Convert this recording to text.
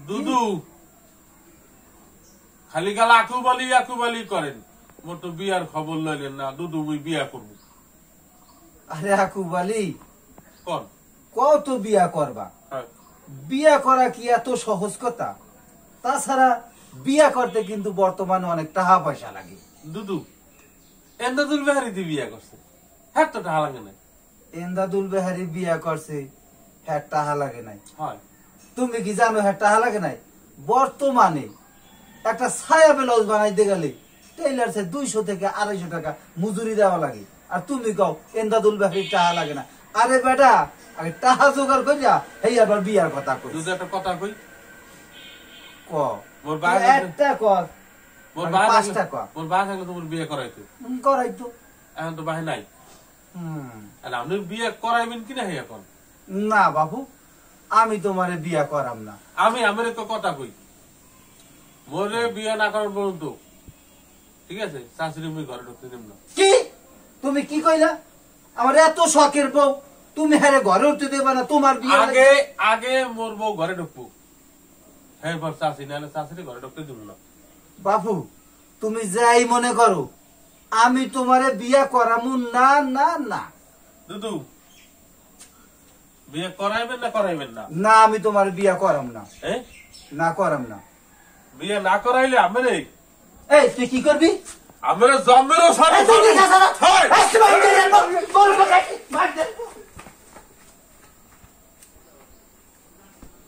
দুদু খালি গালা আকুবালি করেন, মোর তো বিয়ার খবর লইলেন না। দুদু মুই বিয়া করব। আরে আকুবালি কোন কত বিয়া করবা? বিয়া করা কি এত সহজ কথা? তাছাড়া বিয়া করতে কিন্তু বর্তমানে অনেক টাকা পয়সা লাগে। দুদু এন্দাদুল বেহারি দি বিয়া করছে, হ্যাঁ তো টাকা লাগে নাই। এন্দাদুল বেহারি বিয়া করছে, হ্যাঁ টাকা লাগে নাই। হয় তুমি কি জানো হ্যাঁ টাকা লাগে নাই? বর্তমানে একটা ছায়া ব্লাউজ বানাইতে গেলে টেইলার সে 200 থেকে 250 টাকা মজুরি দেওয়া লাগে। আর তুমি কও এন্দাদুল বেহারির টাকা লাগে না। আরে বেটা, আগে টাকা জোগাড় করিয়া এই আবার বিয়ার কথা কই। দুদু একটা কথা কই, ক মোর বাই একটা ক, মোর বাই পাঁচটা ক। মোর বাই থাকলে তোমার বিয়ে করাইতো, করাইতো। এখন তো বাই নাই। আর আপনি বিয়ে করাইবেন কিনা হে এখন? না বাবু, আমি তোমারে বিয়া করাম না। আমি আমার একটা কথা কই, মোরে বিয়ে না করার পর্যন্ত ঠিক আছে শাশুড়ি মুই ঘরে ঢুকতে দেব না। কি তুমি কি কইলা? আমার এত শখের বউ তুমি হারে ঘরে উঠতে দেবা না? তোমার বিয়ে আগে আগে মোর বউ ঘরে ঢুকবো, হ্যাঁ পর শাশুড়ি নাহলে শাশুড়ি ঘরে ঢুকতে দেব না। বাবু তুমি যাই মনে করো, আমি তোমারে বিয়া করামু না না না। দুদু বিয়ে করাইবেন না করাইবেন না? না আমি তোমার বিয়া করাম না। হ্যাঁ না করাম না। বিয়ে না করাইলে আমার এই তুই কি করবি? আমার জন্মেরও সাথে